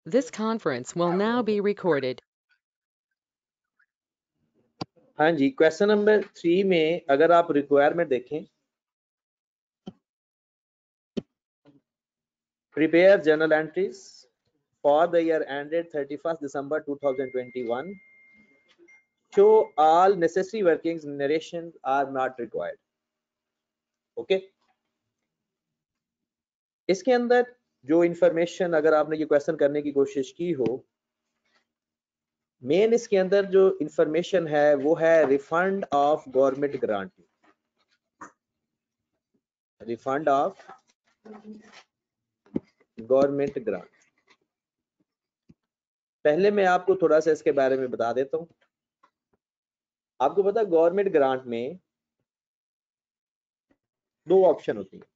This conference will now be recorded. हाँ जी, question number 3 में अगर आप रिक्वायरमेंट देखें, prepare journal entries for the year ended 31st December 2021. Show all necessary workings narration are not required. Okay इसके अंदर जो information अगर आपने ये क्वेश्चन करने की कोशिश की हो, मेन इसके अंदर जो इंफॉर्मेशन है वो है refund of government grant, refund of government grant. पहले मैं आपको थोड़ा सा इसके बारे में बता देता हूँ। आपको पता है गवर्नमेंट ग्रांट में दो ऑप्शन होती है।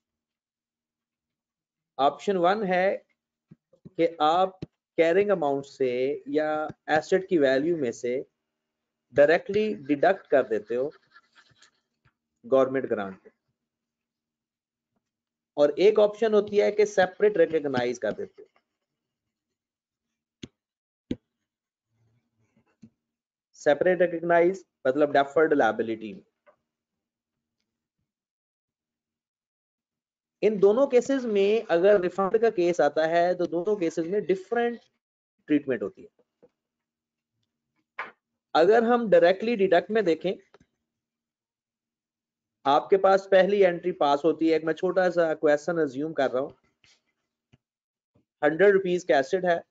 ऑप्शन 1 है कि आप कैरिंग अमाउंट से या एसेट की वैल्यू में से डायरेक्टली डिडक्ट कर देते हो गवर्नमेंट ग्रांट, और एक ऑप्शन होती है कि सेपरेट रिकॉग्नाइज कर देते हो। सेपरेट रिकॉग्नाइज मतलब डेफर्ड लायबिलिटी में। इन दोनों केसेस में अगर रिफंड का केस आता है तो दोनों केसेस में डिफरेंट ट्रीटमेंट होती है। अगर हम डायरेक्टली डिडक्ट में देखें, आपके पास पहली एंट्री पास होती है। एक मैं छोटा सा क्वेश्चन अज्यूम कर रहा हूं, 100 रुपीज का एसेट है,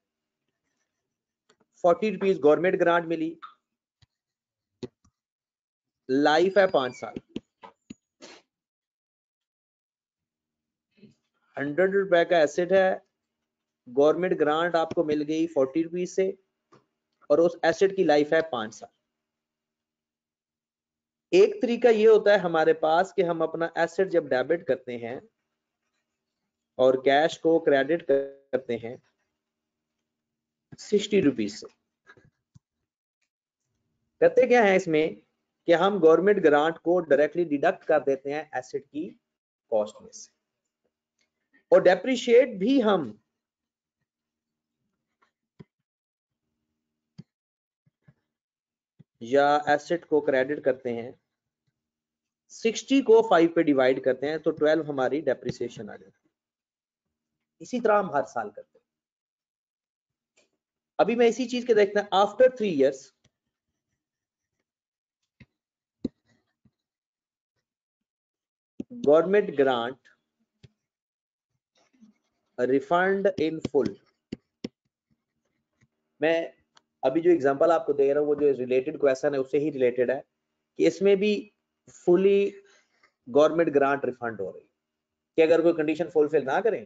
40 रुपीज गवर्नमेंट ग्रांट मिली, लाइफ है 5 साल। 100 रुपए का एसेट है, गवर्नमेंट ग्रांट आपको मिल गई 40 रुपीज से, और उस एसेट की लाइफ है 5 साल। एक तरीका ये होता है हमारे पास कि हम अपना एसेट जब डेबिट करते हैं और कैश को क्रेडिट करते हैं 60 रुपीज से। करते क्या है इसमें कि हम गवर्नमेंट ग्रांट को डायरेक्टली डिडक्ट कर देते हैं एसेट की कॉस्ट में से, और डेप्रिशिएट भी हम या एसेट को क्रेडिट करते हैं, 60 को 5 पे डिवाइड करते हैं तो 12 हमारी डेप्रिसिएशन आ जाती है। इसी तरह हम हर साल करते हैं। अभी मैं इसी चीज के देखते हैं, after 3 years government grant refund in full. मैं अभी जो एग्जांपल आपको दे रहा हूं वो जो रिलेटेड क्वेश्चन है उससे ही रिलेटेड है कि इसमें भी फुली गवर्नमेंट ग्रांट रिफंड हो रही है कि अगर कोई कंडीशन फुलफिल ना करें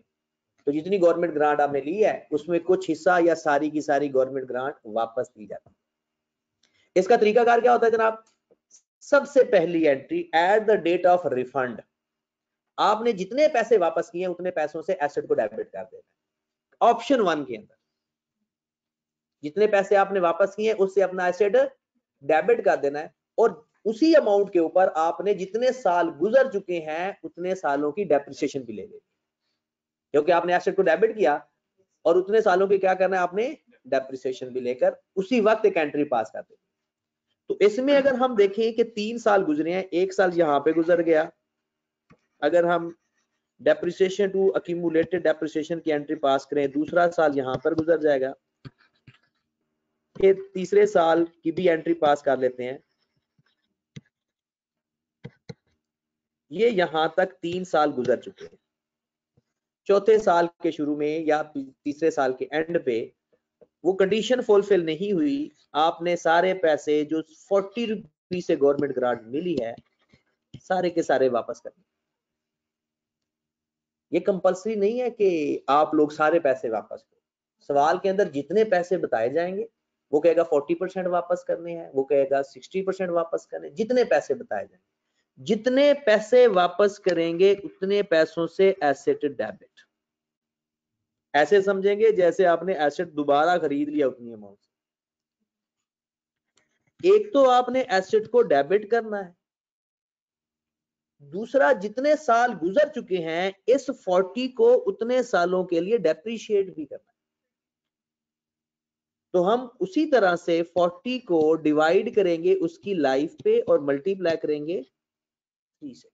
तो जितनी गवर्नमेंट ग्रांट आपने ली है उसमें कुछ हिस्सा या सारी की सारी गवर्नमेंट ग्रांट वापस दी जाती है। इसका तरीकाकार क्या होता है जनाब? सबसे पहली entry at the date of refund, आपने जितने पैसे वापस किए उतने पैसों से एसेट को डेबिट कर देना। ऑप्शन 1 के अंदर जितने पैसे आपने वापस किए उससे अपना एसेट डेबिट कर देना है, और उसी अमाउंट के ऊपर आपने जितने साल गुजर चुके हैं उतने सालों की डेप्रिसिएशन भी ले लेनी, क्योंकि आपने एसेट को डेबिट किया और उतने सालों की क्या करना है आपने डेप्रिसिएशन भी लेकर उसी वक्त एक एंट्री पास कर देनी। तो इसमें अगर हम देखें कि 3 साल गुजरे हैं, 1 साल यहां पे गुजर गया, अगर हम डेप्रिसिएशन टू अक्यूमुलेटेड डेप्रिसिएशन की एंट्री पास करें, दूसरा साल यहां पर गुजर जाएगा, फिर तीसरे साल की भी एंट्री पास कर लेते हैं। ये यहां तक 3 साल गुजर चुके हैं। चौथे साल के शुरू में या तीसरे साल के एंड पे वो कंडीशन फुलफिल नहीं हुई, आपने सारे पैसे जो 40 रुपीज से गवर्नमेंट ग्रांट मिली है सारे के सारे वापस करने। ये कंपलसरी नहीं है कि आप लोग सारे पैसे वापस करो। सवाल के अंदर जितने पैसे बताए जाएंगे वो कहेगा 40% वापस करने हैं, वो कहेगा 60% वापस करने, जितने पैसे बताए जाएंगे। जितने पैसे वापस करेंगे उतने पैसों से एसेट डेबिट। ऐसे समझेंगे जैसे आपने एसेट दोबारा खरीद लिया उतनी अमाउंट से। एक तो आपने एसेट को डेबिट करना है, दूसरा जितने साल गुजर चुके हैं इस 40 को उतने सालों के लिए डेप्रिशिएट भी करना है। तो हम उसी तरह से 40 को डिवाइड करेंगे उसकी लाइफ पे और मल्टीप्लाई करेंगे 3 से।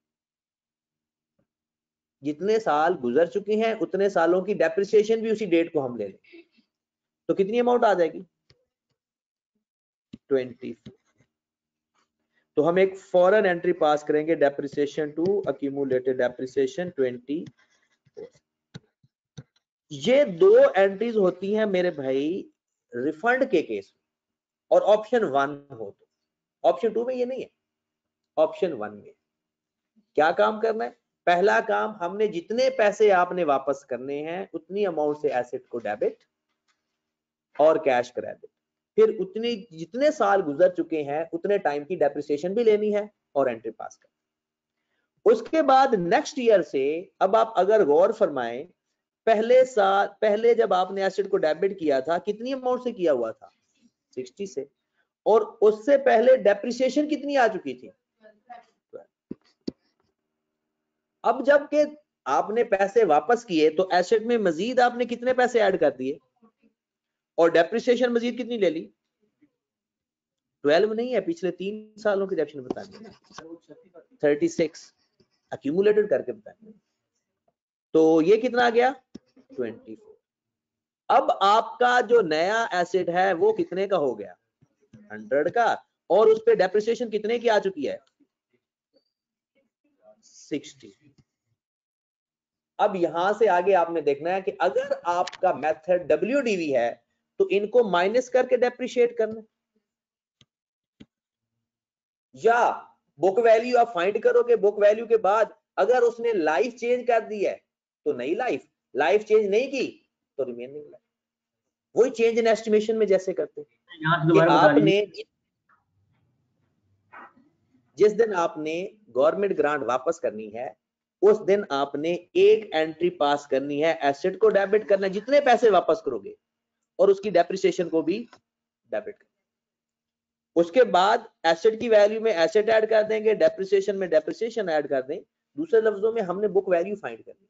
जितने साल गुजर चुके हैं उतने सालों की डेप्रिसिएशन भी उसी डेट को हम ले लें तो कितनी अमाउंट आ जाएगी 20। तो हम एक फॉरन एंट्री पास करेंगे डेप्रिसिएशन टू अक्यूमुलेटेड डेप्रिसिएशन 20। ये दो एंट्रीज होती हैं मेरे भाई रिफंड के केस में, और ऑप्शन 1 हो तो। ऑप्शन 2 में ये नहीं है, ऑप्शन 1 में क्या काम करना है। पहला काम, हमने जितने पैसे आपने वापस करने हैं उतनी अमाउंट से एसेट को डेबिट और कैश क्रेडिट, फिर उतनी जितने साल गुजर चुके हैं उतने टाइम की डेप्रिसिएशन भी लेनी है और एंट्री पास करनी। उसके बाद नेक्स्ट ईयर से, अब आप अगर गौर फरमाएं, पहले जब आपने एसेट को डेबिट किया था कितनी अमाउंट से किया हुआ था 60 से, और उससे पहले डेप्रिसिएशन कितनी आ चुकी थी। अब जब के आपने पैसे वापस किए तो एसेट में मजीद आपने कितने पैसे ऐड कर दिए और डेप्रिसिएशन मजीद कितनी ले ली 12 नहीं है, पिछले 3 सालों की डेप्रिसिएशन बतानी 36 अक्यूमुलेटेड करके बतानी। तो ये कितना आ गया 24। अब आपका जो नया एसेट है वो कितने का हो गया 100 का, और उस पे डेप्रिसिएशन कितने की आ चुकी है 60। अब यहां से आगे आपने देखना है कि अगर आपका मेथड WDV है तो इनको माइनस करके डेप्रिशिएट करना, या बुक वैल्यू आप फाइंड करोगे, बुक वैल्यू के बाद अगर उसने लाइफ चेंज कर दी है तो नई लाइफ चेंज नहीं की तो रिमेनिंग लाइफ। वही चेंज इन एस्टिमेशन में जैसे करते हैं कि आपने जिस दिन आपने गवर्नमेंट ग्रांट वापस करनी है उस दिन आपने एक एंट्री पास करनी है, एसेट को डेबिट करना है जितने पैसे वापस करोगे और उसकी डेप्रिसिएशन को भी डेबिट करना। उसके बाद एसेट की वैल्यू में एसेट ऐड कर देंगे, डेप्रिसिएशन में डेप्रिसिएशन ऐड कर दें। दूसरे लफ्जों में हमने बुक वैल्यू फाइंड करनी।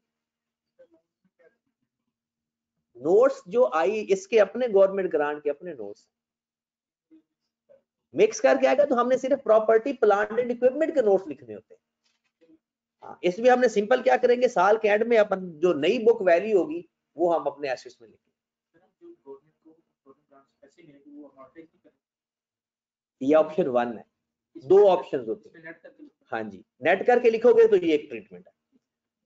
नोट्स जो आई इसके अपने गवर्नमेंट ग्रांट के अपने नोट्स मिक्स करके आएगा तो हमने सिर्फ प्रॉपर्टी प्लांट एंड इक्विपमेंट के नोट्स लिखने होते हैं। इसमें हमने सिंपल क्या करेंगे, साल के एंड में अपन जो नई बुक वैल्यू होगी वो हम अपने एसेट्स में लिखेंगे। ये ऑप्शन 1 है, 2 ऑप्शंस होते हैं। हाँ जी, नेट करके लिखोगे तो ये एक ट्रीटमेंट है।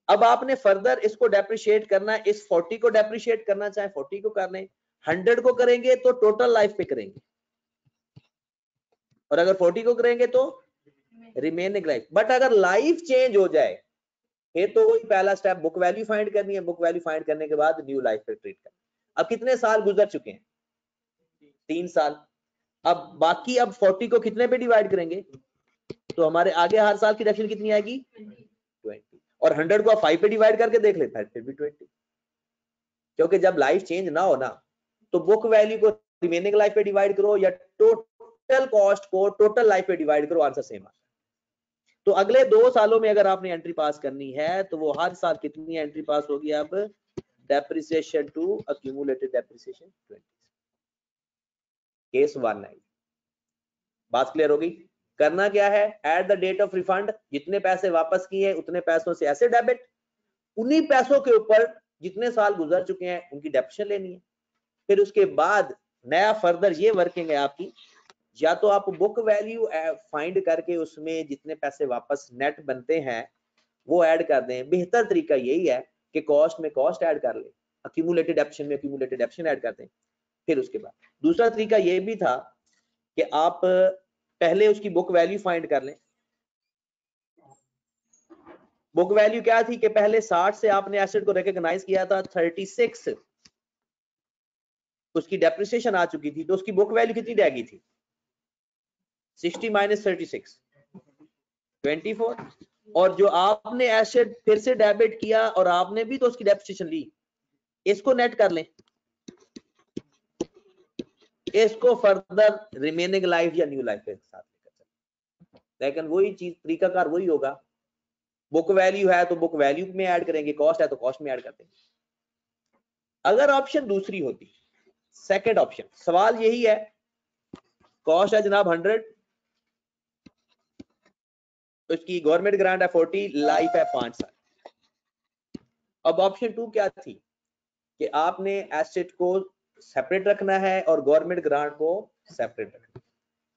अब आपने फर्दर इसको डेप्रिशिएट करना है, इस 40 को डेप्रिशिएट करना चाहे 40 को कर लें, 100 को करेंगे तो टोटल लाइफ पे करेंगे, और अगर 40 को करेंगे तो रिमेनिंग लाइफ। बट अगर लाइफ चेंज हो जाए फिर तो वही पहला स्टेप बुक वैल्यू फाइंड करनी है, बुक वैल्यू फाइंड करने के बाद न्यू लाइफ पे ट्रीट करना। अब कितने साल गुजर चुके हैं 3 साल। अब बाकी अब 40 को कितने पे डिवाइड करेंगे तो हमारे आगे हर साल की डेप्रिसिएशन कितनी आएगी 20, और 100 को आप 5 पे डिवाइड करके देख लेते हैं फिर भी 20, क्योंकि जब लाइफ चेंज ना हो ना तो बुक वैल्यू को रिमेनिंग लाइफ पे डिवाइड करो या टोटल कॉस्ट को टोटल लाइफ पे डिवाइड करो, आंसर सेम आता है। तो अगले 2 सालों में अगर आपने एंट्री पास करनी है तो वो हर साल कितनी एंट्री पास होगी अब depreciation to accumulated depreciation 20। Case 1 है। बात क्लियर होगी। करना क्या है, at the date of refund जितने पैसे वापस किए उतने पैसों से ऐसे डेबिट, उन्हीं पैसों के ऊपर जितने साल गुजर चुके हैं उनकी डेप्रिसिएशन लेनी है। फिर उसके बाद नया फर्दर ये वर्किंग है आपकी, या तो आप बुक वैल्यू फाइंड करके उसमें जितने पैसे वापस नेट बनते हैं वो ऐड कर दें। बेहतर तरीका यही है कि कॉस्ट में कॉस्ट ऐड कर ले, अक्यूमुलेटेड डेप्रिसिएशन में अक्यूमुलेटेड डेप्रिसिएशन ऐड कर दें। फिर उसके बाद दूसरा तरीका ये भी था कि आप पहले उसकी बुक वैल्यू फाइंड कर लें। बुक वैल्यू क्या थी कि पहले 60 से आपने एसेट को रिकॉग्नाइज किया था, 36 उसकी डेप्रिसिएशन आ चुकी थी, तो उसकी बुक वैल्यू कितनी रह गई थी 60 माइनस 36 24, और जो आपने एसेट फिर से डेबिट किया और आपने भी तो उसकी डेप्रिसिएशन ली, इसको नेट कर लें, इसको फर्दर रिमेनिंग लाइफ या न्यू लाइफ के साथ लेकर चलें। लेकिन वही चीज तरीकाकार वही होगा, बुक वैल्यू है तो बुक वैल्यू में ऐड करेंगे, कॉस्ट है तो कॉस्ट में ऐड करते हैं। अगर ऑप्शन दूसरी होती सेकंड ऑप्शन, सवाल यही है, कॉस्ट है जनाब 100, उसकी गवर्नमेंट ग्रांट है 40, लाइफ है 5 साल। अब ऑप्शन 2 क्या थी कि आपने एसेट को सेपरेट रखना है और गवर्नमेंट ग्रांट को सेपरेट रखना है।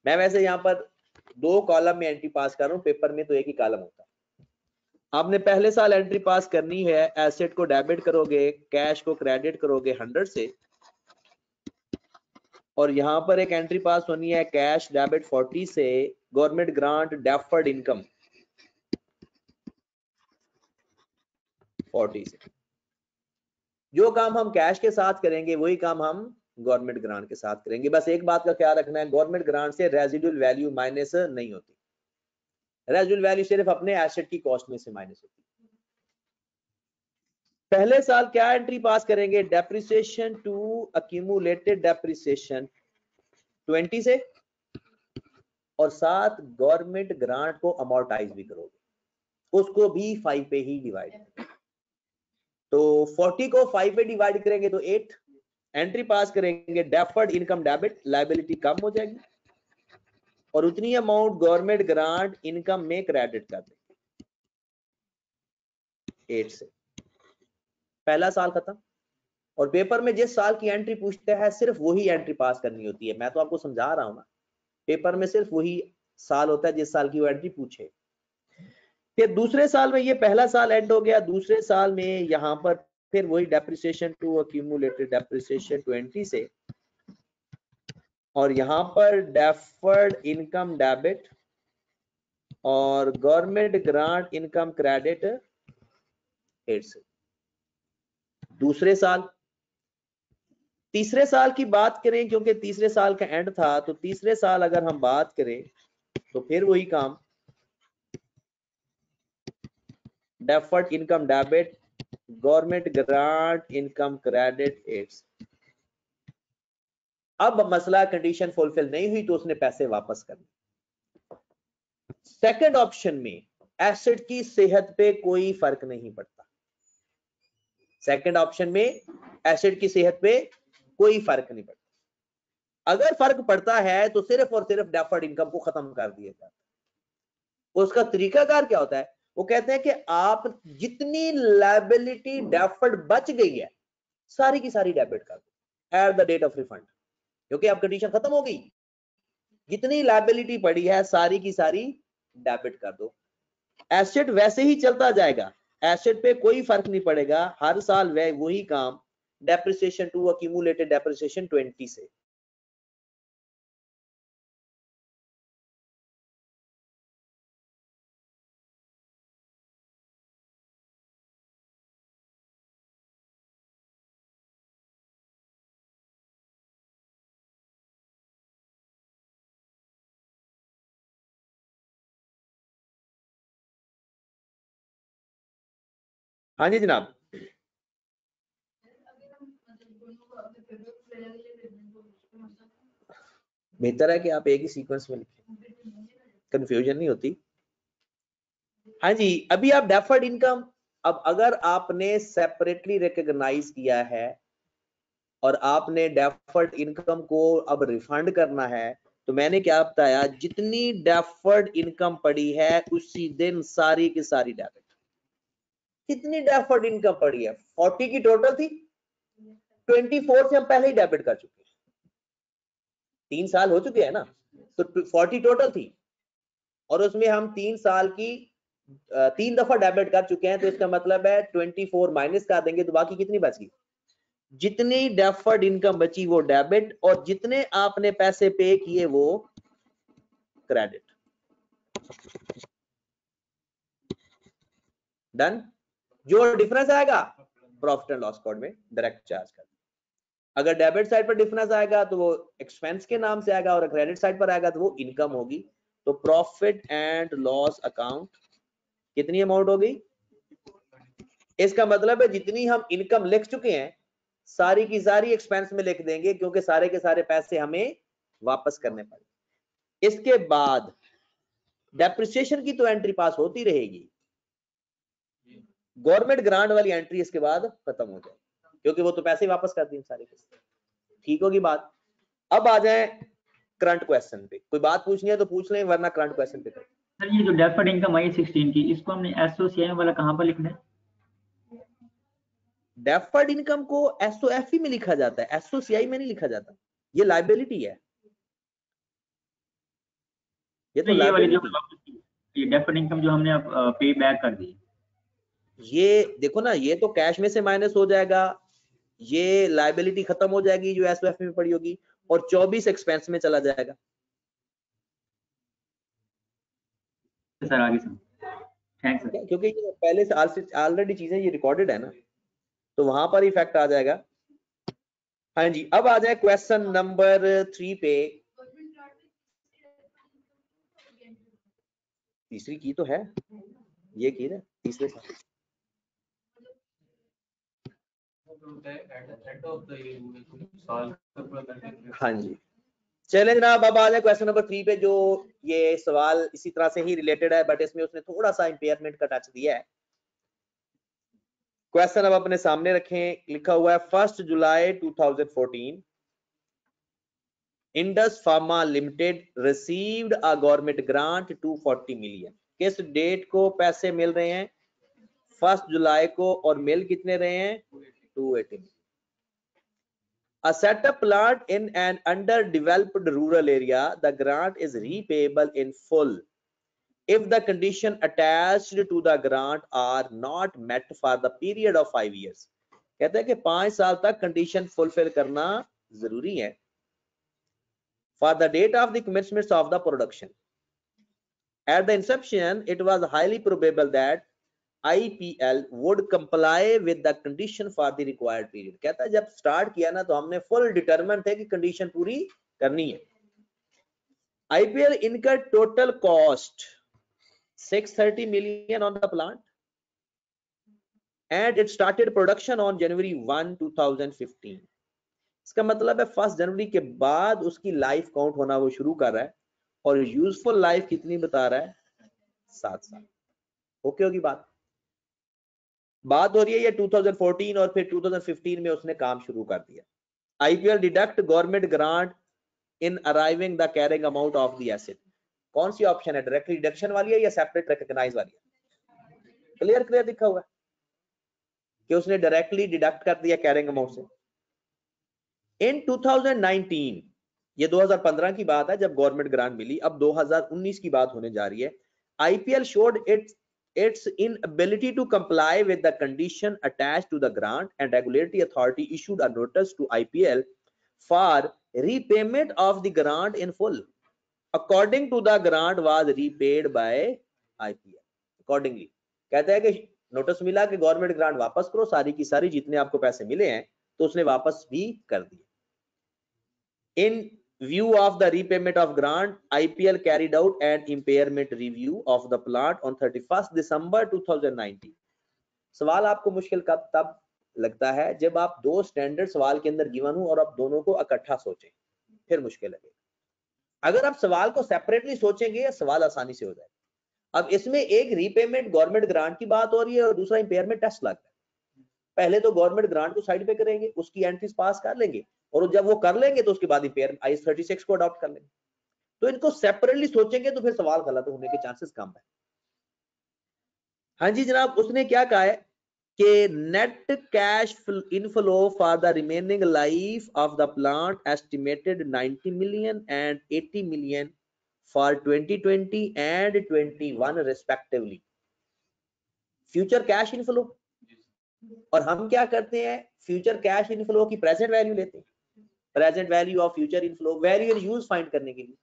मैं वैसे यहाँ पर 2 कॉलम में एंट्री पास कर रहा हूँ, पेपर में तो एक ही कॉलम होता है। आपने पहले साल एंट्री पास करनी है, एसेट को डेबिट करोगे, कैश को क्रेडिट करोगे 100 से, और यहां पर एक एंट्री पास होनी है कैश डेबिट 40 से, गवर्नमेंट ग्रांट डेफर्ड इनकम 40 से। जो काम हम कैश के साथ करेंगे वही काम हम गवर्नमेंट ग्रांट के साथ करेंगे। बस एक बात का ख्याल रखना है, गवर्नमेंट ग्रांट से रेजिडुअल वैल्यू माइनस नहीं होती, रेजिडुअल वैल्यू सिर्फ अपने एसेट की कॉस्ट में से माइनस होती है। पहले साल क्या एंट्री पास करेंगे, डेप्रिसिएशन टू अक्यूमुलेटेड डेप्रिसिएशन 20 से, और साथ गवर्नमेंट ग्रांट को अमोर्टाइज भी करोगे, उसको भी 5 पे ही डिवाइड। तो 40 को 5 पे डिवाइड करेंगे तो 8, एंट्री पास करेंगे डेफर्ड इनकम डेबिट, लायबिलिटी कम हो जाएगी, और उतनी अमाउंट गवर्नमेंट ग्रांट इनकम में क्रेडिट कर देंगे 8 से। पहला साल खत्म। और पेपर में जिस साल की एंट्री पूछता है सिर्फ वही एंट्री पास करनी होती है। मैं तो आपको समझा रहा हूं ना, पेपर में सिर्फ वही साल होता है जिस साल की वो एंट्री पूछे। फिर दूसरे साल में, ये पहला साल एंड हो गया, दूसरे साल में यहां पर फिर वही डेप्रिसिएशन टू अक्यूमुलेटेड डेप्रिसिएशन 20 से, और यहां पर डेफर्ड इनकम डेबिट और गवर्नमेंट ग्रांट इनकम क्रेडिट 8 से। दूसरे साल, तीसरे साल की बात करें, क्योंकि तीसरे साल का एंड था, तो तीसरे साल अगर हम बात करें तो फिर वही काम, deferred income debit, government grant income credit 8। अब मसला कंडीशन फुलफिल नहीं हुई तो उसने पैसे वापस करने। सेकंड ऑप्शन में एसेट की सेहत पे कोई फर्क नहीं पड़ता। सेकंड ऑप्शन में एसेट की सेहत पे कोई फर्क नहीं पड़ता। अगर फर्क पड़ता है तो सिर्फ और सिर्फ डेफर्ड इनकम को खत्म कर दिया जाता है। उसका तरीकाकार क्या होता है, वो कहते हैं कि आप जितनी लायबिलिटी डेफर्ड बच गई है सारी की सारी डेबिट कर दो at the date of refund, क्योंकि अब कंडीशन खत्म हो गई। जितनी लायबिलिटी पड़ी है सारी की सारी डेबिट कर दो। एसेट वैसे ही चलता जाएगा, एसेट पे कोई फर्क नहीं पड़ेगा, हर साल वही काम, डेप्रिसिएशन टू अक्यूमुलेटेड डेप्रिसिएशन 20 से। हाँ जी जनाब, बेहतर है कि आप एक ही सीक्वेंस में लिखें, कंफ्यूजन नहीं होती। हाँ जी, अभी आप डेफर्ड इनकम, अब अगर आपने सेपरेटली रिकॉग्नाइज किया है और आपने डेफर्ड इनकम को अब रिफंड करना है, तो मैंने क्या बताया, जितनी डेफर्ड इनकम पड़ी है उसी दिन सारी की सारी डेबिट। कितनी डेफर्ड इनकम पड़ी है, 40 की टोटल थी, 24 से हम पहले ही डेबिट कर चुके हैं, 3 साल हो चुके हैं ना, तो 40 टोटल थी और उसमें हम 3 साल की 3 दफा डेबिट कर चुके हैं, तो इसका मतलब है 24 माइनस कर देंगे तो बाकी कितनी बच गई। जितनी डेफर्ड इनकम बची वो डेबिट, और जितने आपने पैसे पे किए वो क्रेडिट। डन। जो डिफरेंस आएगा प्रॉफिट एंड लॉस अकाउंट में डायरेक्ट चार्ज कर। अगर डेबिट साइड पर डिफरेंस आएगा तो वो एक्सपेंस के नाम से आएगा, और क्रेडिट साइड पर आएगा तो वो इनकम होगी। तो प्रॉफिट एंड लॉस अकाउंट कितनी अमाउंट हो गई, इसका मतलब है जितनी हम इनकम लिख चुके हैं सारी की सारी एक्सपेंस में लिख देंगे, क्योंकि सारे के सारे पैसे हमें वापस करने पड़े। इसके बाद डेप्रिसिएशन की तो एंट्री पास होती रहेगी, गवर्नमेंट ग्रांट वाली एंट्री इसके बाद खत्म हो जाएगी, क्योंकि वो तो पैसे वापस कर दिए सारे के सारे। ठीक होगी बात। अब आ जाए करंट क्वेश्चन पे, कोई बात पूछनी है तो पूछ लें, वरना करंट क्वेश्चन पे करें। सर ये जो डेफर्ड इनकम आई 16 की, इसको हमने एसओसीआई वाला कहाँ पर लिखना है? डेफर्ड इनकम को एसओएफई में लिखा जाता है, एसओसीआई में नहीं लिखा जाता, ये लायबिलिटी है, ये तो ये वाली जो लायबिलिटी। ये डेफर्ड इनकम जो हमने पे बैक कर दी, ये देखो ना, ये तो कैश में से माइनस हो जाएगा, ये लायबिलिटी खत्म हो जाएगी जो एसओएफई में पड़ी होगी, और 24 एक्सपेंस में चला जाएगा। सर आगे सर, थैंक्स सर। क्योंकि ये पहले से ऑलरेडी चीजें ये रिकॉर्डेड है ना, तो वहां पर इफेक्ट आ जाएगा। हाँ जी, अब आ जाए क्वेश्चन नंबर 3 पे। तीसरी की तो है, ये की ना तीसरे साल। हाँ जी, चले जनाब, अब आ जाए क्वेश्चन नंबर 3 पे, जो ये सवाल इसी तरह से ही रिलेटेड है, बट इसमें उसने थोड़ा सा इंपेयरमेंट का टच दिया है। क्वेश्चन अब अपने सामने रखें, लिखा हुआ है 1 जुलाई 2014 Indus pharma limited received a government grant 240 million. किस डेट को पैसे मिल रहे हैं? 1 जुलाई को, और मिल कितने रहे हैं? 280 million. A set up plant in an underdeveloped rural area, the grant is repayable in full if the condition attached to the grant are not met for the period of 5 years. कहते हैं कि 5 साल तक condition fulfil करना जरूरी है। For the date of the commencement of the production, at the inception it was highly probable that IPL would comply with the condition for the required period. कहता है जब स्टार्ट किया ना तो हमने फुल डिटरमिन थे कि कंडीशन पूरी करनी है। IPL इनका total cost 630 million on the plant and it started production on January 1, 2015. इसका मतलब है 1 जनवरी के बाद उसकी लाइफ काउंट होना वो शुरू कर रहा है, और यूजफुल लाइफ कितनी बता रहा है? 7 साल। ओके होगी बात हो रही है ये 2014 और फिर 2015 में उसने काम शुरू कर दिया। IPL deduct government grant in arriving the carrying amount of the asset. कौन सी ऑप्शन है, डायरेक्टली डिडक्शन वाली है या सेपरेट रिकॉग्नाइज वाली है? क्लियर दिखा हुआ है कि उसने डायरेक्टली डिडक्ट कर दिया कैरिंग अमाउंट से। इन 2019, ये 2015 की बात है जब गवर्नमेंट ग्रांट मिली, अब 2019 की बात होने जा रही है। IPL showed its inability to comply with the condition attached to the grant and regulatory authority issued a notice to IPL for repayment of the grant in full. According to the grant was repaid by IPL. Accordingly, कहता है कि notice मिला कि government grant वापस करो, सारी की सारी जितने आपको पैसे मिले हैं तो उसने वापस भी कर दिए। In view of the repayment of grant, IPL carried out an impairment review of the plant on 31st December 2019. सवाल आपको मुश्किल कब तब लगता है जब आप दो स्टैंडर्ड सवाल के अंदर गिवन हो और आप दोनों को इकट्ठा सोचें, फिर मुश्किल लगेगा। अगर आप सवाल को सेपरेटली सोचेंगे सवाल आसानी से हो जाएगा। अब इसमें एक रीपेमेंट गवर्नमेंट ग्रांट की बात हो रही है और दूसरा इम्पेयरमेंट टेस्ट लगता है। पहले तो गवर्नमेंट ग्रांट को साइड पे करेंगे, उसकी एंट्रीज पास कर लेंगे, और जब वो कर लेंगे तो उसके बाद IAS 36 को अडॉप्ट कर लेंगे। तो इनको सेपरेटली सोचेंगे तो फिर सवाल गलत होने के चांसेस कम है। हाँ जी जनाब, उसने क्या कहा है कि net cash inflow for the remaining life of the plant estimated 90 million and 80 million for 2020 and 21 respectively. Future cash inflow, और हम क्या करते हैं, फ्यूचर कैश इनफ्लो की प्रेजेंट वैल्यू लेते हैं, present value of future inflow, value in use find करने के लिए।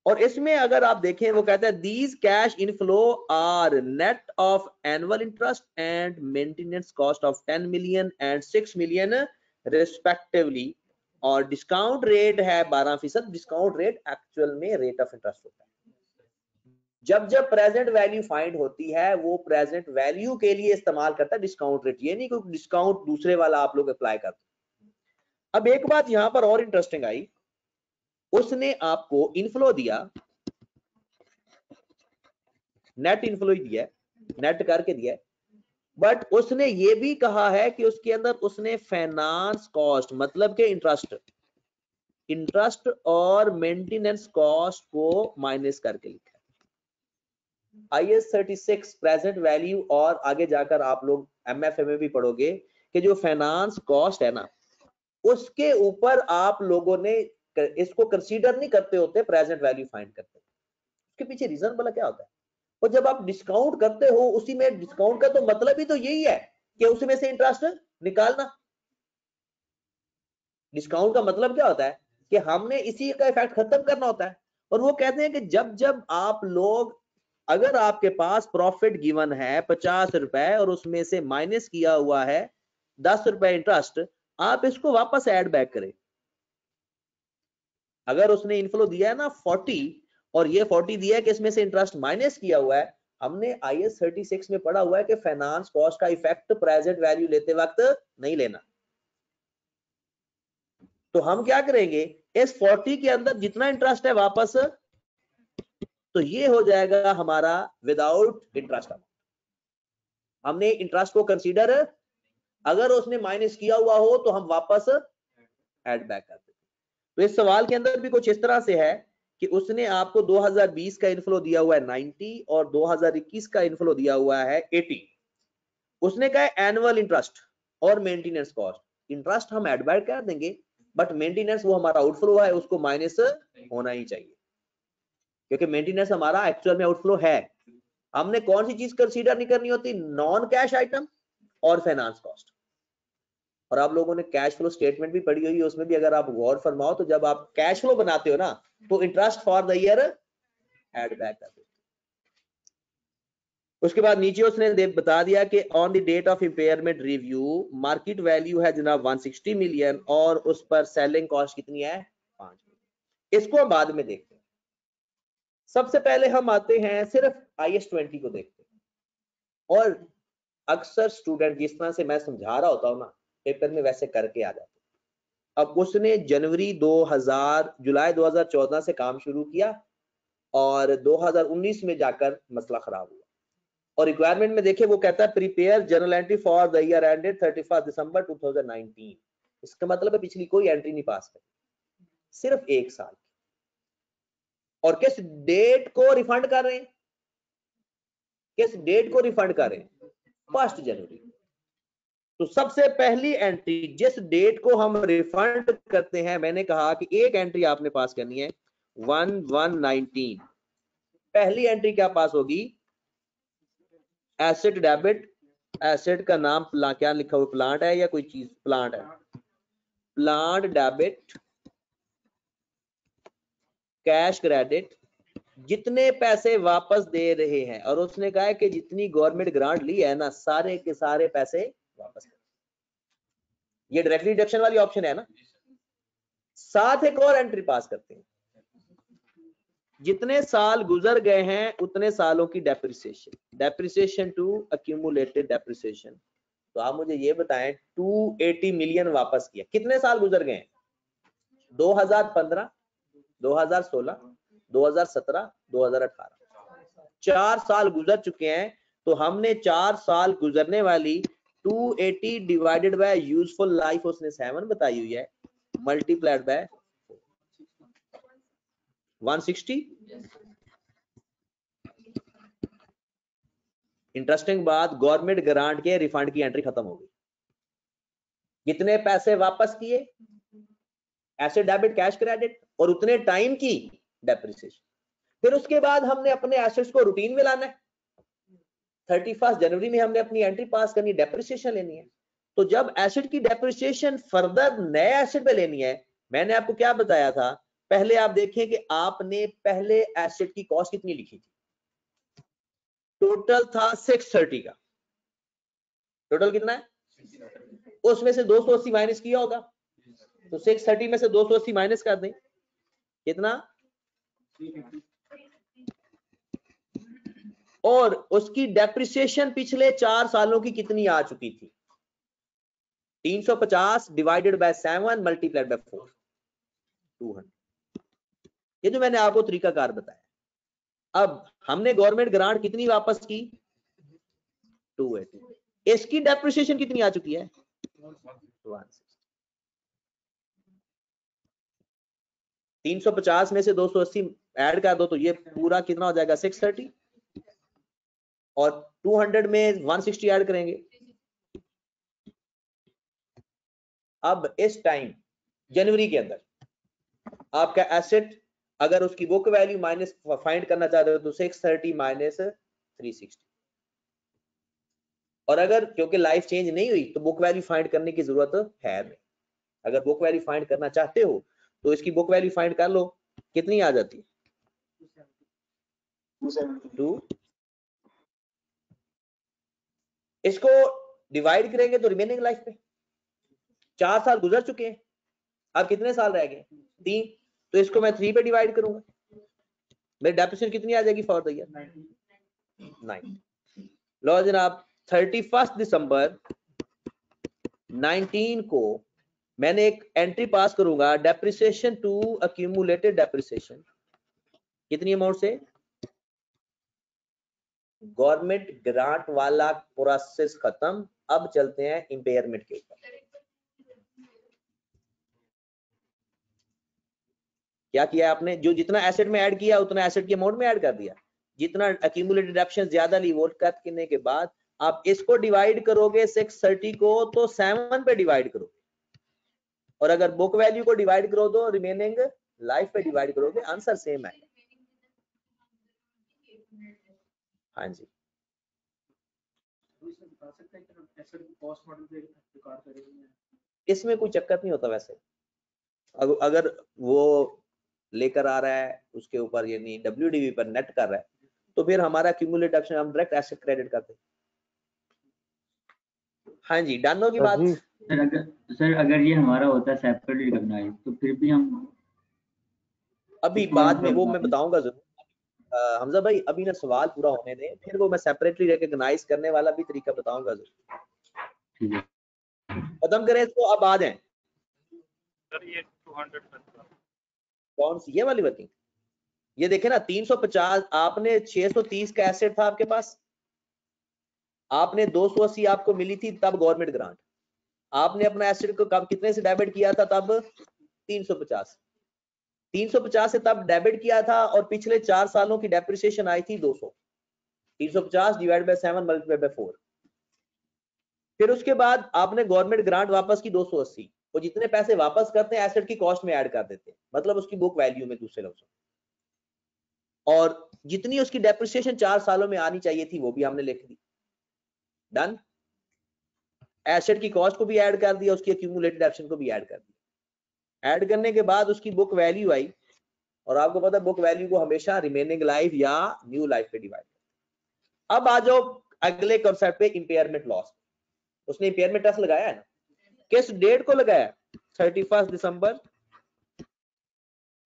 और इसमें अगर आप देखें वो कहता है these cash inflow are net of annual interest and maintenance cost of 10 million and 6 million respectively, और डिस्काउंट रेट है 12%। डिस्काउंट रेट एक्चुअल में रेट ऑफ इंटरेस्ट होता है। जब प्रेजेंट वैल्यू फाइंड होती है वो प्रेजेंट वैल्यू के लिए इस्तेमाल करता है डिस्काउंट रेट, ये नहीं कोई डिस्काउंट दूसरे वाला आप लोग अप्लाई करते। अब एक बात यहां पर और इंटरेस्टिंग आई, उसने आपको इनफ्लो दिया, नेट इनफ्लो ही दिया, नेट करके दिया, बट उसने ये भी कहा है कि उसके अंदर उसने फाइनेंस कॉस्ट मतलब के इंटरेस्ट और मेंटेनेंस कॉस्ट को माइनस करके लिखा है। IAS 36 प्रेजेंट वैल्यू, और आगे जाकर आप लोग MFA में भी पढ़ोगे कि जो फाइनेंस कॉस्ट है ना, उसके ऊपर आप लोगों ने इसको कंसीडर नहीं करते होते, प्रेजेंट वैल्यू फाइंड करते। उसके पीछे रीजन बोला क्या होता है? और जब आप डिस्काउंट करते हो, उसी में डिस्काउंट का तो मतलब ही तो यही है कि उसमें से इंटरेस्ट निकालना। डिस्काउंट का मतलब क्या होता है कि हमने इसी का इफेक्ट खत्म करना होता है। और वो कहते हैं कि जब जब आप लोग, अगर आपके पास प्रॉफिट गिवन है 50 रुपए और उसमें से माइनस किया हुआ है 10 रुपए इंटरेस्ट, आप इसको वापस ऐड बैक करें। अगर उसने इनफ्लो दिया है ना 40 और ये 40 दिया है कि इसमें से इंटरेस्ट माइनस किया हुआ है, हमने IAS 36 में पढ़ा हुआ है कि फाइनेंस कॉस्ट का इफेक्ट प्रेजेंट वैल्यू लेते वक्त नहीं लेना। तो हम क्या करेंगे, इस 40 के अंदर जितना इंटरेस्ट है वापस, तो ये हो जाएगा हमारा विदाउट इंटरेस्ट अमाउंट। हमने इंटरेस्ट को कंसीडर, अगर उसने माइनस किया हुआ हो तो हम वापस ऐड बैक कर देते। तो इस सवाल के अंदर भी कुछ इस तरह से है कि उसने आपको 2020 का इनफ्लो दिया हुआ है 90 और 2021 का इनफ्लो दिया हुआ है 80। उसने कहा एनुअल इंटरेस्ट और मेंटेनेंस कॉस्ट, इंटरेस्ट हम ऐड बैक कर देंगे, बट मेंटेनेंस वो हमारा आउटफ्लो है, उसको माइनस होना ही चाहिए, क्योंकि मेंटेनेंस हमारा एक्चुअल में आउटफ्लो है। हमने कौन सी चीज कंसीडर नहीं करनी होती, नॉन कैश आइटम और फाइनेंस कॉस्ट। और आप लोगों ने कैश फ्लो स्टेटमेंट भी पढ़ी हुई है, उसमें भी अगर आप गौर फरमाओ तो जब आप कैश फ्लो बनाते हो ना, तो interest for the year add back करते हो। उसके बाद नीचे उसने बता दिया कि on the date of impairment review market value है जनाब 160 मिलियन और उस पर सेलिंग कॉस्ट कितनी है 5 मिलियन। इसको हम बाद में देखते हैं। सबसे पहले हम आते हैं सिर्फ IAS 20 को देखते हैं। और अक्सर स्टूडेंट जिस तरह से मैं समझा रहा होता हूं ना, पेपर में वैसे करके आ जाते। अब उसने जुलाई 2014 से काम शुरू किया और 2019 में जाकर मसला खराब हुआ। और रिक्वायरमेंट में देखे वो कहता है prepare journal entry for the year ended 31 दिसंबर 2019। इसका मतलब है पिछली कोई एंट्री नहीं पास करी, सिर्फ 1 साल। और किस डेट को रिफंड कर रहे हैं, किस डेट को रिफंड कर रहे हैं, 1 जनवरी। तो सबसे पहली एंट्री जिस डेट को हम रिफंड करते हैं, मैंने कहा कि एक एंट्री आपने पास करनी है 1/1/19। पहली एंट्री क्या पास होगी, एसेट डेबिट, एसेट का नाम क्या लिखा हुआ, प्लांट है या कोई चीज, प्लांट है, प्लांट डेबिट, कैश क्रेडिट, जितने पैसे वापस दे रहे हैं। और उसने कहा है कि जितनी गवर्नमेंट ग्रांट ली है ना, सारे के सारे पैसे वापस कर। ये डायरेक्टली डिडक्शन वाली ऑप्शन है ना। साथ एक और एंट्री पास करते हैं, जितने साल गुजर गए हैं उतने सालों की depreciation, depreciation to accumulated depreciation. तो आप मुझे ये बताएं 280 मिलियन वापस किया, कितने साल गुजर गए हैं, 2015, 2016, 2017, 2018, 4 साल गुजर चुके हैं। तो हमने 4 साल गुजरने वाली 280 डिवाइडेड बाय यूजफुल लाइफ उसने 7 बताई हुई है, मल्टीप्लाइड बाय 160। इंटरेस्टिंग बात, गवर्नमेंट ग्रांट के रिफंड की एंट्री खत्म हो गई। कितने पैसे वापस किए, एसेट डेबिट कैश क्रेडिट, और उतने टाइम की डेप्रिसिएशन। फिर उसके बाद हमने अपने एसेट्स को रूटीन में लाना है, 31 जनवरी में हमने अपनी एंट्री पास करनी, डेप्रिसिएशन लेनी है। तो जब एसेट की डेप्रिसिएशन फर्दर नए एसेट पे लेनी है, मैंने आपको क्या बताया था, पहले आप देखें कि आपने पहले एसेट की कॉस्ट कितनी लिखी थी, टोटल था 630 का, टोटल कितना है, उसमें से 280 माइनस किया होगा, तो 630 में से 280 माइनस कर दें, कितना, और उसकी डेप्रिसिएशन पिछले 4 सालों की कितनी आ चुकी थी, 350 डिवाइडेड बाय 7 मल्टीप्लाइड बाय 4, 200। ये जो मैंने आपको तरीकाकार बताया। अब हमने गवर्नमेंट ग्रांट कितनी वापस की, 280। इसकी डेप्रिसिएशन कितनी आ चुकी है? 160। 350 में से 280 ऐड कर दो तो ये पूरा कितना हो जाएगा? 630। और 200 में 160 ऐड करेंगे। अब इस टाइम जनवरी के अंदर आपका एसेट अगर उसकी बुक वैल्यू माइनस फाइंड करना चाहते हो तो 630 माइनस 360। और अगर क्योंकि लाइफ चेंज नहीं हुई तो बुक वैल्यू फाइंड करने की जरूरत है नहीं। अगर बुक वैल्यू फाइंड करना चाहते हो तो इसकी बुक वैल्यू फाइंड कर लो, कितनी आ जाती है? 2। इसको डिवाइड करेंगे तो रिमेनिंग लाइफ पे 4 साल गुजर चुके हैं, अब कितने साल रह गए? 3। तो इसको मैं 3 पे डिवाइड करूंगा, मेरी डेप्रिसिएशन कितनी आ जाएगी फॉर द ईयर? 9। लो जनाब 31 दिसंबर 19 को मैंने एक एंट्री पास करूंगा, डेप्रिसिएशन टू अक्यूमुलेटेड डेप्रिसिएशन कितनी अमाउंट से? गवर्नमेंट ग्रांट वाला प्रोसेस खत्म, अब चलते हैं इंपेयरमेंट के ऊपर। क्या किया आपने? जो जितना एसेट में ऐड किया उतना एसेट की अमाउंट में ऐड कर दिया। जितना अक्यूमुलेटेड डेप्रिसिएशन ज्यादा ली वो कट करने के बाद आप इसको डिवाइड करोगे 630 को तो 7 पे डिवाइड करोगे, और अगर बुक वैल्यू को डिवाइड करो तो रिमेनिंग लाइफ पे डिवाइड करोगे, आंसर सेम है। हाँ जी, इसमें कोई चक्कर नहीं होता वैसे। अगर वो लेकर आ रहा है उसके ऊपर यानी WDV पर नेट कर रहा है तो फिर हमारा क्यूमुलेटिव डेप्रिसिएशन हम डायरेक्ट एसेट क्रेडिट करते हैं। हाँ जी, डन होगी बात? सर अगर ये हमारा होता है सेपरेटली रिकॉग्नाइज तो फिर भी हम अभी बाद में वो मैं बताऊंगा जरूर। हमजा भाई अभी ना सवाल पूरा होने दें, फिर वो मैं सेपरेटली रिकॉग्नाइज करने वाला भी तरीका बताऊंगा जरूर। खत्म करें इसको, अब आ जाएं। सर ये 200 कौन सी? ये वाली वर्किंग। ये देखे ना 350, आपने 630 का एसेट था आपके पास, आपने 280 आपको मिली थी तब गवर्नमेंट ग्रांट, आपने अपना एसेट को कब कितने से डेबिट किया था? तब 350 से तब डेबिट किया था, और पिछले 4 सालों की डेप्रिसिएशन आई थी 200। 350 डिवाइड बाय 7 मल्टीप्लाई बाय 4। फिर उसके बाद आपने गवर्नमेंट ग्रांट वापस की 280, और जितने पैसे वापस करते हैं एसेट की कॉस्ट में ऐड कर देते हैं, मतलब उसकी बुक वैल्यू में दूसरे लफ्ज़ों। और जितनी उसकी डेप्रिसिएशन 4 सालों में आनी चाहिए थी वो भी हमने लिख दी। डन। एसेट की कॉस्ट को भी ऐड कर दिया, उसकी एक्यूमुलेटेड डेप्रिसिएशन को भी ऐड कर दिया। ऐड करने के बाद उसकी बुक वैल्यू आई, और आपको पता है बुक वैल्यू को हमेशा रिमेनिंग लाइफ या न्यू लाइफ पे डिवाइड। अब आ जाओ अगले कॉन्सेप्ट पे, इंपेयरमेंट लॉस। उसने इंपेयरमेंट टेस्ट लगाया है ना, किस डेट को लगाया? 31 दिसंबर।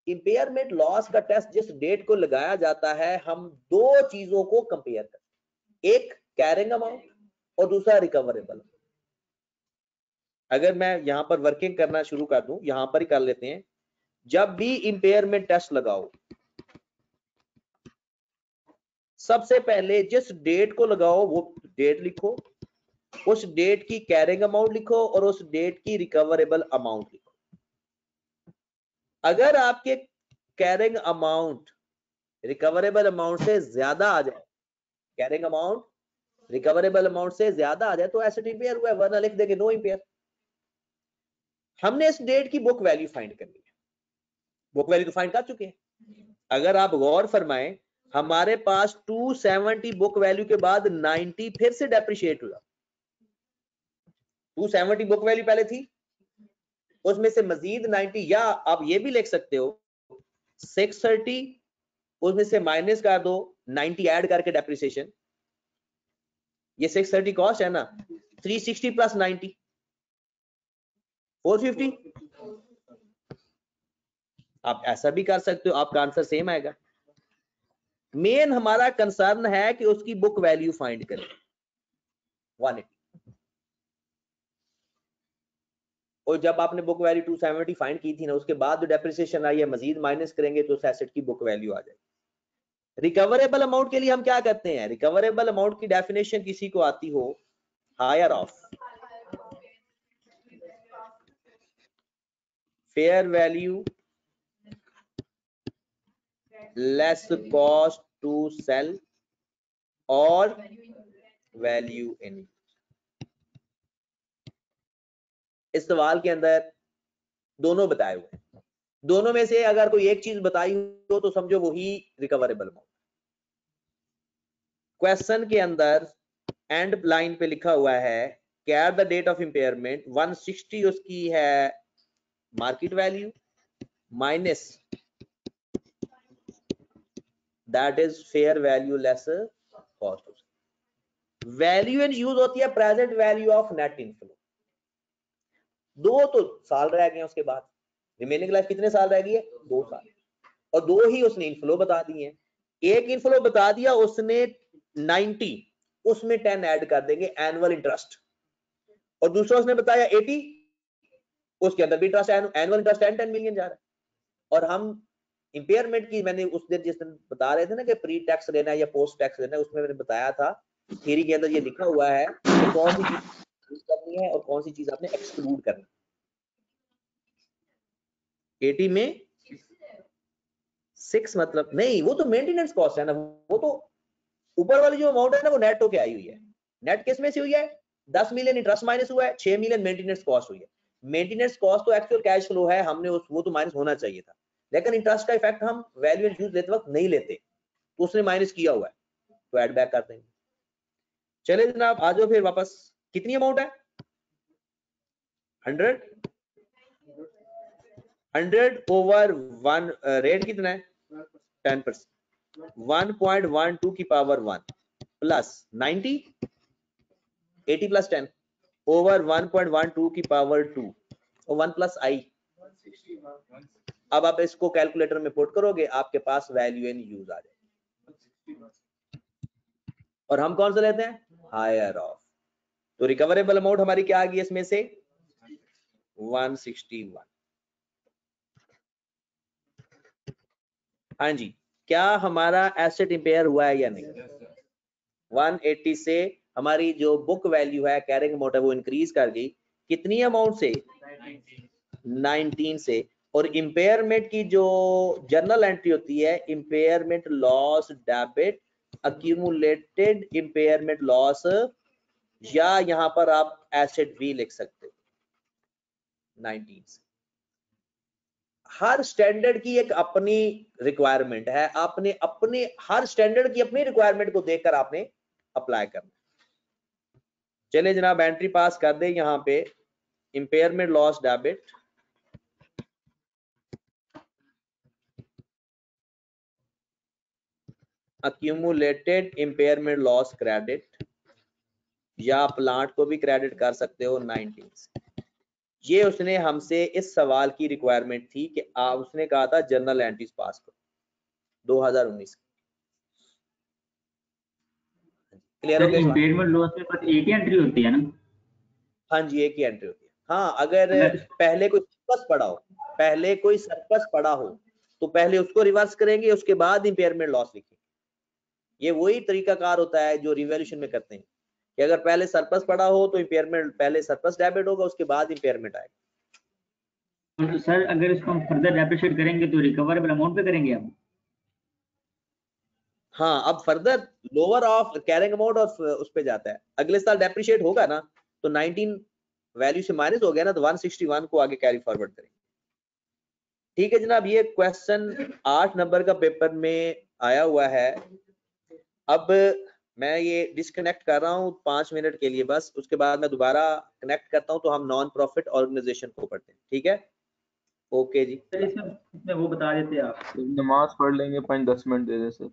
इंपेयरमेंट लॉस का टेस्ट जिस डेट को लगाया जाता है, हम दो चीजों को कंपेयर करते हैं, एक कैरिंग अमाउंट और दूसरा रिकवरेबल। अगर मैं यहां पर वर्किंग करना शुरू कर दूं, यहां पर ही कर लेते हैं। जब भी इंपेयरमेंट टेस्ट लगाओ, सबसे पहले जिस डेट को लगाओ वो डेट लिखो, उस डेट की कैरिंग अमाउंट लिखो और उस डेट की रिकवरेबल अमाउंट लिखो। अगर आपके कैरिंग अमाउंट रिकवरेबल अमाउंट से ज्यादा आ जाए, कैरिंग अमाउंट रिकवरेबल अमाउंट से ज्यादा आ जाए तो एसेट इंपेयर हुआ है, वरना लिख देंगे नो इंपेयर। हमने इस डेट की बुक वैल्यू फाइंड करनी है। बुक वैल्यू तो फाइंड कर चुके हैं। अगर आप गौर फरमाएं, हमारे पास 270 बुक वैल्यू के बाद 90 फिर से डेप्रिशिएट हुआ। 270 बुक वैल्यू पहले थी, उसमें से मजीद 90, या आप ये भी लिख सकते हो 630 उसमें से माइनस कर दो 90 ऐड करके डेप्रिसिएशन। ये 630 कॉस्ट है ना, 360 प्लस 90 450। आप ऐसा भी कर सकते हो, आपका आंसर सेम आएगा। मेन हमारा कंसर्न है कि उसकी बुक वैल्यू फाइंड करें 180, और जब आपने बुक वैल्यू 270 फाइंड की थी ना, उसके बाद जो डेप्रिसिएशन आई है मजीद माइनस करेंगे तो उस एसेट की बुक वैल्यू आ जाएगी। रिकवरेबल अमाउंट के लिए हम क्या करते हैं? रिकवरेबल अमाउंट की डेफिनेशन किसी को आती हो, higher of fair value less cost to sell और वैल्यू इन। इस सवाल के अंदर दोनों बताए हुए हैं, दोनों में से अगर कोई एक चीज बताई हो तो समझो वही रिकवरेबल अमाउंट। क्वेश्चन के अंदर एंड लाइन पे लिखा हुआ है at the date of impairment 160 उसकी है market value minus that is fair value less cost. Value in use होती है present value of net inflow. दो तो साल रह गए, उसके बाद रिमेनिंग लाइफ कितने साल रह गई है? 2 साल। और दो ही उसने इनफ्लो बता दिए हैं। एक इनफ्लो बता दिया उसने 90, उसमें 10 ऐड कर देंगे एनुअल इंटरेस्ट, और दूसरा उसने बताया 80, उसके अंदर भी इंटरेस्ट एनुअल इंटरेस्ट 10 मिलियन जा रहा है। और हम इंपेयरमेंट की मैंने उस दिन जिस दिन बता रहे थे ना कि प्री टैक्स लेना है या पोस्ट टैक्स लेना है, उसमें मैंने बताया था थ्योरी के अंदर ये लिखा हुआ है कि कौन सी चीज करनी है और कौन सी चीज आपने एक्सक्लूड करनी है। 80 में 6 मतलब नहीं, वो तो मेंटेनेंस कॉस्ट है ना, वो तो ऊपर वाली जो अमाउंट है ना वो नेट होके आई हुई है। नेट किस में से हुई है? 10 मिलियन इंटरेस्ट माइनस हुआ है, 6 मिलियन मेंटेनेंस कॉस्ट हुई है। मेंटेनेंस कॉस्ट तो एक्चुअल कैश फ्लो है, हमने वो तो माइनस होना चाहिए था, लेकिन इंटरेस्ट का इफेक्ट हम वैल्यू एंड यूज लेते वक्त नहीं लेते, तो उसने माइनस किया हुआ है, तो ऐड बैक कर देंगे। चले जनाब आ जाओ फिर वापस। कितनी अमाउंट है? 100 ओवर 1 रेट कितना है? 10%। 1.12 की पावर 1 प्लस 90, 80 प्लस 10 ओवर 1.12 की पावर 2 और 1 प्लस आई। अब आप इसको कैलकुलेटर में पुट करोगे, आपके पास वैल्यू इन यूज आ जाएगा। और हम कौन सा लेते हैं? Higher of. तो रिकवरेबल अमाउंट हमारी क्या आ गई इसमें से? 161। हाँ जी, क्या हमारा एसेट इंपेयर हुआ है या नहीं? 180 से हमारी जो बुक वैल्यू है, कैरिंग अमाउंट है, वो इंक्रीज कर गई। कितनी अमाउंट से? 19 से। और इंपेयरमेंट की जो जर्नल एंट्री होती है, impairment loss debit accumulated impairment loss, या यहां पर आप एसेट भी लिख सकते हो 19 से। हर स्टैंडर्ड की एक अपनी रिक्वायरमेंट है, आपने अपने हर स्टैंडर्ड की अपनी रिक्वायरमेंट को देखकर आपने अप्लाई करना। चले जनाब एंट्री पास कर दे यहां पे, impairment loss debit accumulated impairment loss credit, या प्लांट को भी क्रेडिट कर सकते हो 19 से। ये उसने हमसे इस सवाल की रिक्वायरमेंट थी कि उसने कहा था जर्नल एंट्रीज पास करो 2019। क्लियर हो गया? इंपेयरमेंट लॉस में बस एक ही एंट्री होती है ना? हाँ जी, एक ही एंट्री होती है। हाँ, अगर पहले कोई सरप्लस पड़ा हो तो पहले उसको रिवर्स करेंगे, उसके बाद इंपेयरमेंट लॉस लिखेंगे। ये वही तरीकाकार होता है जो रिवैल्यूएशन में करते हैं कि अगर पहले सरप्लस पड़ा हो तो इंपेयरमेंट पहले सरप्लस डेबिट होगा, उसके बाद इंपेयरमेंट आएगा। तो सर अगर इसको हम फर्दर डेप्रिशिएट करेंगे तो रिकवरेबल अमाउंट पे करेंगे हम? हाँ, अब further lower of carrying amount और उस पे जाता है। अगले साल डेप्रिशिएट होगा ना तो 19 वैल्यू से माइनस हो गया ना, तो 161 को आगे कैरी फॉरवर्ड करेंगे। ठीक है जनाब, ये क्वेश्चन 8 नंबर का पेपर में आया हुआ है। अब मैं ये डिस्कनेक्ट कर रहा हूँ 5 मिनट के लिए बस, उसके बाद मैं दोबारा कनेक्ट करता हूँ तो हम नॉन प्रॉफिट ऑर्गेनाइजेशन को पढ़ते हैं। ठीक है, ओके जी। सर इसमें वो बता देते आप। नमाज पढ़ लेंगे, 5-10 मिनट दे दे सर।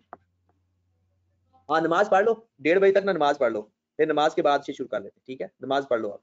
हाँ, नमाज पढ़ लो, 1:30 बजे तक ना नमाज पढ़ लो, फिर नमाज के बाद से शुरू कर लेते हैं। ठीक है, नमाज पढ़ लो आप।